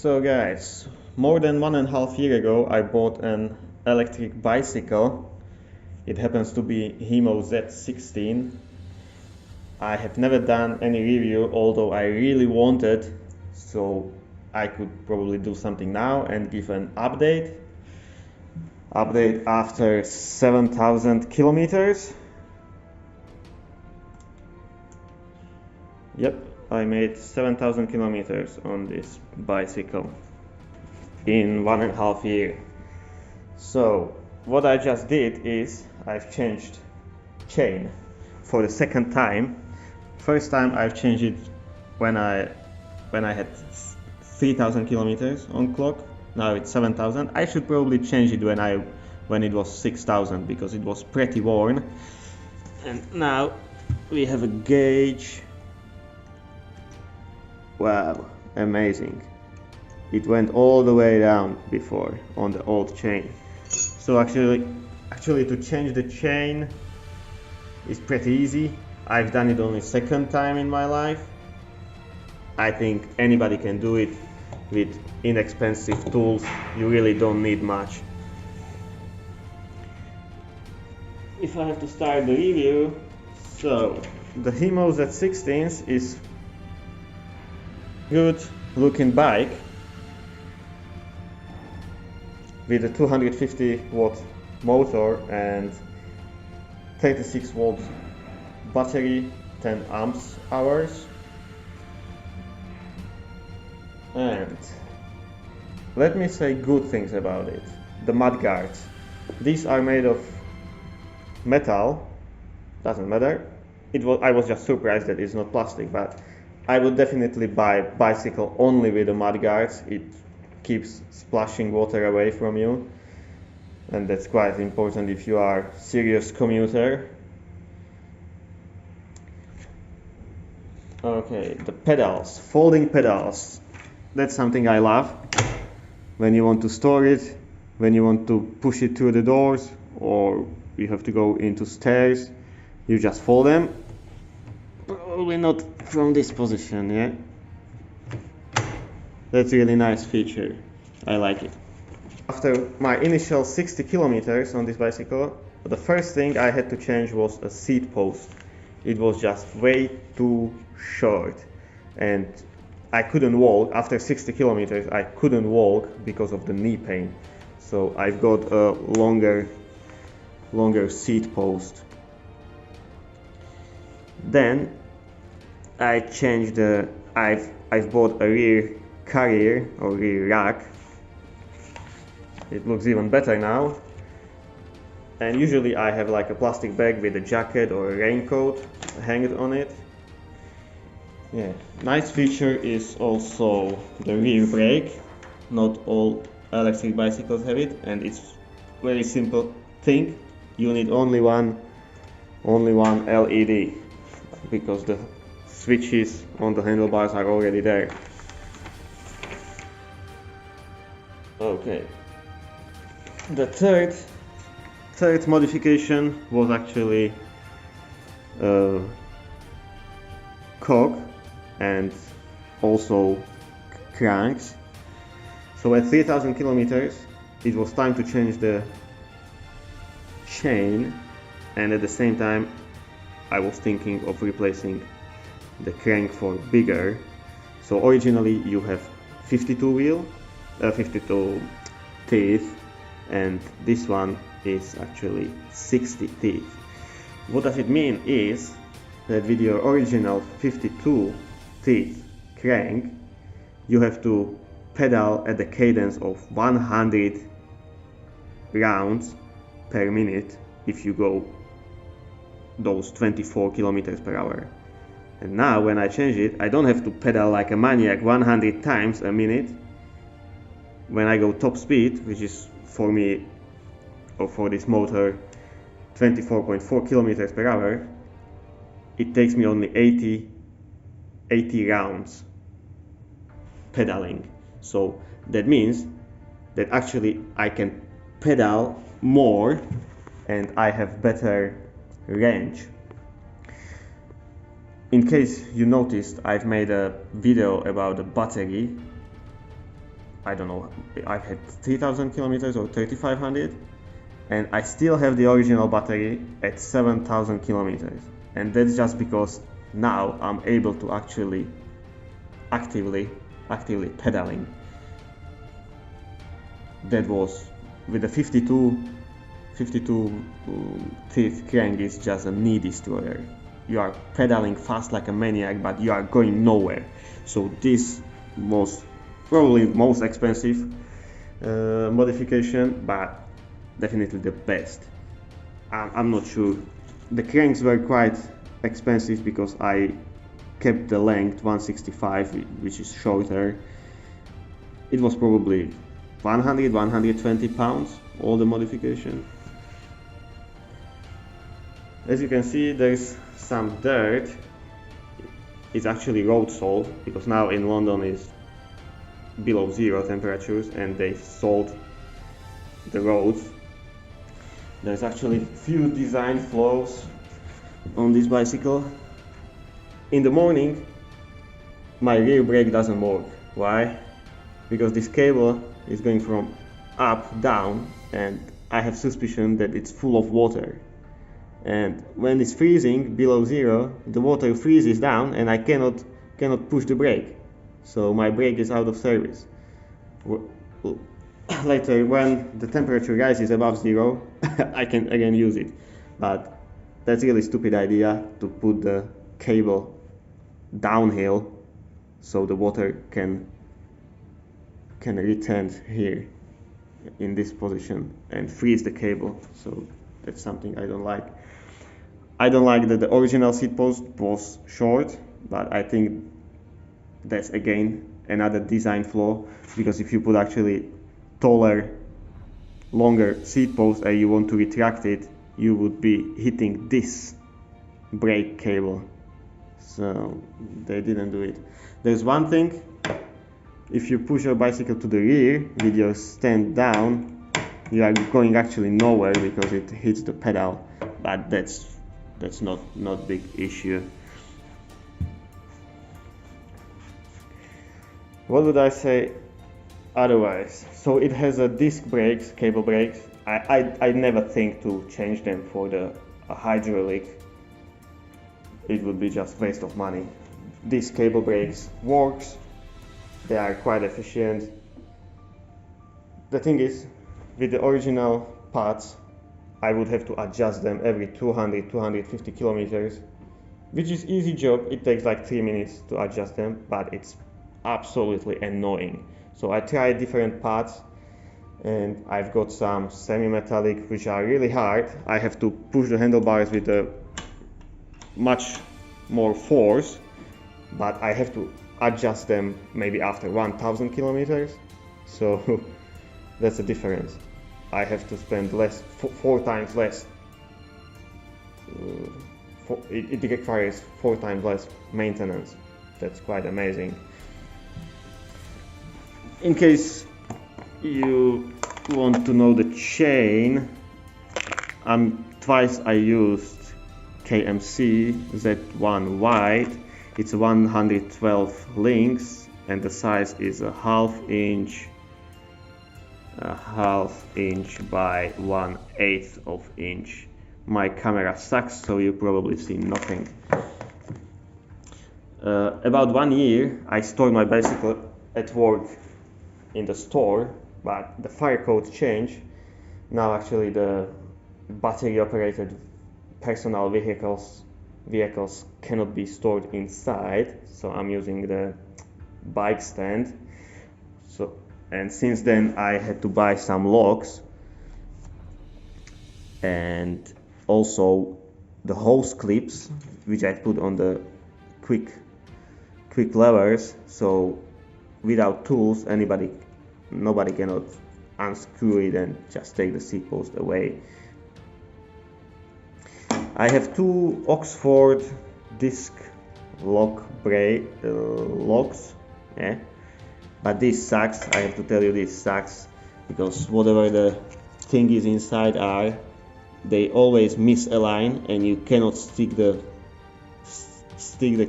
So guys, more than 1.5 years ago I bought an electric bicycle. It happens to be Himo Z16. I have never done any review, although I really wanted, so I could probably do something now and give an update. Update after 7,000 kilometers. Yep, I made 7,000 kilometers on this bicycle in 1.5 years. So what I just did is I've changed chain for the second time. First time I've changed it when I had 3,000 kilometers on clock. Now it's 7,000. I should probably change it when it was 6,000 because it was pretty worn. And now we have a gauge. Wow, amazing. It went all the way down before on the old chain. So actually to change the chain is pretty easy. I've done it only second time in my life. I think anybody can do it with inexpensive tools. You really don't need much. If I have to start the review, so the Himo Z16 is good looking bike with a 250 watt motor and 36 volt battery, 10 amps hours. And let me say good things about it. The mud guards. These are made of metal. Doesn't matter. I was just surprised that it's not plastic, but I would definitely buy a bicycle only with the mud guards. It keeps splashing water away from you, and that's quite important if you are a serious commuter. Okay, the pedals, folding pedals. That's something I love. When you want to store it, when you want to push it through the doors, or you have to go into stairs, you just fold them. Probably not from this position, yeah? That's a really nice feature. I like it. After my initial 60 kilometers on this bicycle, the first thing I had to change was a seat post. It was just way too short and I couldn't walk. After 60 kilometers I couldn't walk because of the knee pain. So I've got a longer seat post. Then I changed I've bought a rear carrier or rear rack. It looks even better now. And usually I have like a plastic bag with a jacket or a raincoat hanged on it. Yeah, nice feature is also the rear brake. Not all electric bicycles have it, and it's very simple thing. You need only one LED because the switches on the handlebars are already there. Okay. The third modification was actually cog and also cranks. So at 3,000 kilometers it was time to change the chain, and at the same time I was thinking of replacing the crank for bigger. So originally you have 52 teeth, and this one is actually 60 teeth. What does it mean is that with your original 52 teeth crank, you have to pedal at the cadence of 100 rounds per minute if you go those 24 kilometers per hour. And now when I change it, I don't have to pedal like a maniac 100 times a minute. When I go top speed, which is for me or for this motor 24.4 kilometers per hour, it takes me only 80 rounds pedaling. So that means that actually I can pedal more and I have better range. In case you noticed, I've made a video about the battery I don't know, I've had 3000 kilometers or 3500, and I still have the original battery at 7000 kilometers, and that's just because now I'm able to actually actively pedaling. That was with the 52 teeth crank is just a knee destroyer. You are pedaling fast like a maniac, but you are going nowhere. So this was probably most expensive modification, but definitely the best. I'm not sure. The cranks were quite expensive because I kept the length 165, which is shorter. It was probably 120 pounds, all the modification. As you can see, there's some dirt. It's actually road salt, because now in London is below 0 temperatures and they salt the roads. There's actually few design flaws on this bicycle. In the morning, my rear brake doesn't work. Why? Because this cable is going from up down, and I have suspicion that it's full of water. And when it's freezing below 0, the water freezes down and I cannot push the brake. So my brake is out of service. Later, when the temperature rises above 0, I can again use it. But that's a really stupid idea to put the cable downhill so the water can return here in this position and freeze the cable. So that's something I don't like. I don't like that the original seat post was short, but I think that's again another design flaw, because if you put actually taller, longer seat post and you want to retract it, you would be hitting this brake cable. So they didn't do it. There's one thing: if you push your bicycle to the rear with your stand down, you are going actually nowhere because it hits the pedal, but that's not big issue. What would I say otherwise? So it has a disc brakes, cable brakes. I never think to change them for the hydraulic. It would be just waste of money. These cable brakes works. They are quite efficient. The thing is, with the original parts, I would have to adjust them every 200-250 kilometers, which is easy job. It takes like 3 minutes to adjust them, but it's absolutely annoying. So I tried different parts, and I've got some semi-metallic which are really hard. I have to push the handlebars with a much more force, but I have to adjust them maybe after 1000 kilometers. So that's the difference. I have to spend less, 4 times less. It requires 4 times less maintenance. That's quite amazing. In case you want to know the chain, twice I used KMC Z1 wide. It's 112 links and the size is a half inch by 1/8 of inch. My camera sucks, so you probably see nothing. About 1 year I stored my bicycle at work in the store, but the fire code changed. Now actually the battery operated personal vehicles cannot be stored inside, so I'm using the bike stand. And since then I had to buy some locks and also the hose clips, which I put on the quick levers, so without tools nobody cannot unscrew it and just take the seat post away. I have 2 Oxford disc lock locks, yeah. But this sucks. I have to tell you, this sucks, because whatever the thing is inside they always misalign and you cannot stick the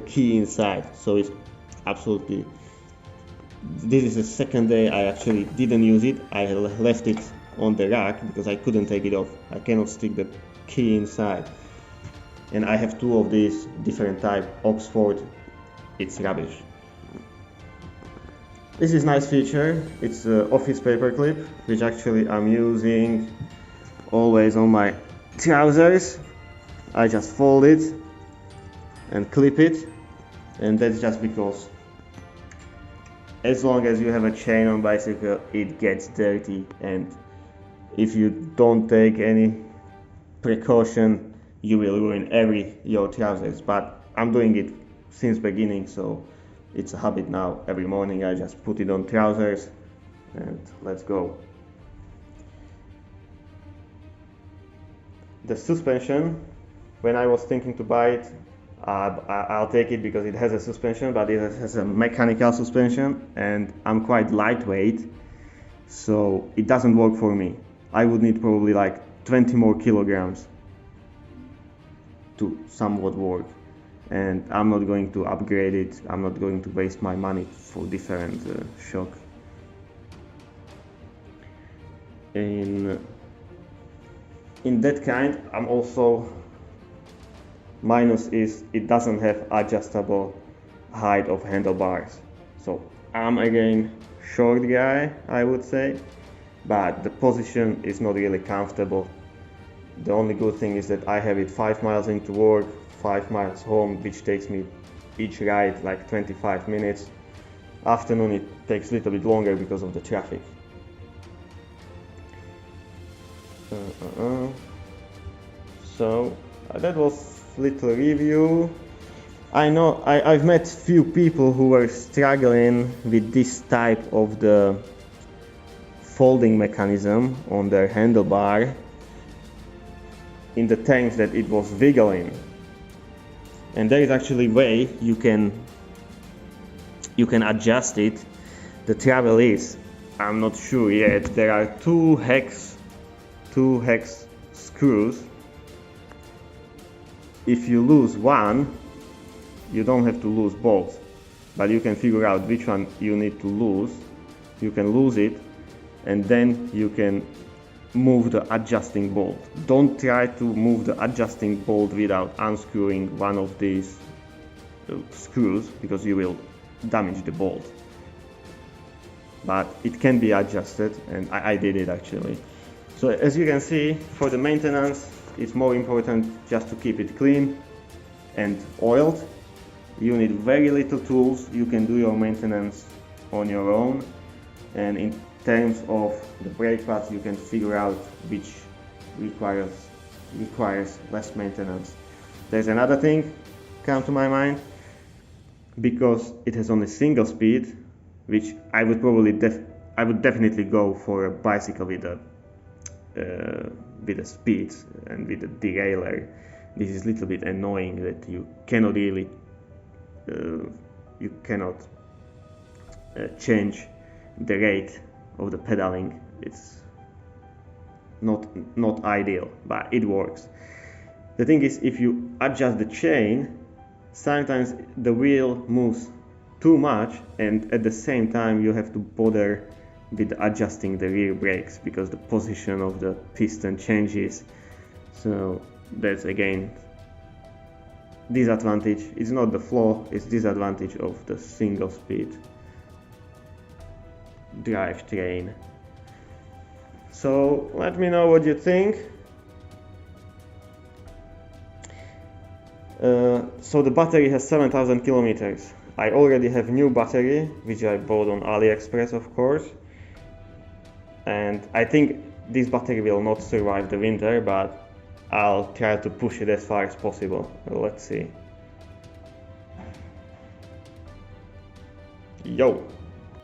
key inside. So it's absolutely This is the second day I actually didn't use it. I left it on the rack because I couldn't take it off. I cannot stick the key inside. And I have two of these different type Oxford. It's rubbish. This is nice feature. It's an office paper clip, which actually I'm using always on my trousers. I just fold it and clip it, and that's just because as long as you have a chain on bicycle, it gets dirty, and if you don't take any precaution, you will ruin your trousers. But I'm doing it since beginning, so it's a habit now. Every morning I just put it on trousers and let's go. The suspension, when I was thinking to buy it, I'll take it because it has a suspension, but it has a mechanical suspension, and I'm quite lightweight, so it doesn't work for me. I would need probably like 20 more kilograms to somewhat work, and I'm not going to upgrade it. I'm not going to waste my money for different shock. In that kind, I'm also minus is it doesn't have adjustable height of handlebars. So I'm again short guy, I would say, but the position is not really comfortable. The only good thing is that I have it 5 miles into work, 5 miles home, which takes me each ride like 25 minutes. Afternoon it takes a little bit longer because of the traffic. So that was little review. I know I've met few people who were struggling with this type of the folding mechanism on their handlebar in the tanks that it was wiggling, and there is actually a way you can adjust it. The trouble is, I'm not sure yet, there are two hex screws. If you lose one, you don't have to lose both, but you can figure out which one you need to lose. You can lose it, and then you can move the adjusting bolt. Don't try to move the adjusting bolt without unscrewing one of these screws, because you will damage the bolt. But it can be adjusted, and I did it actually. So as you can see, for the maintenance, it's more important just to keep it clean and oiled. You need very little tools. You can do your maintenance on your own, and in terms of the brake pads, you can figure out which requires less maintenance. There's another thing come to my mind, because it has only single speed, which I would probably definitely go for a bicycle with a speed and with a derailleur. This is a little bit annoying that you cannot really change the rate of the pedaling. It's not ideal, but it works. The thing is, if you adjust the chain, sometimes the wheel moves too much, and at the same time you have to bother with adjusting the rear brakes because the position of the piston changes. So that's again disadvantage. It's not the flaw, it's disadvantage of the single speed drivetrain. So let me know what you think. So the battery has 7,000 kilometers. I already have new battery, which I bought on AliExpress, of course. And I think this battery will not survive the winter, but I'll try to push it as far as possible. Let's see. Yo!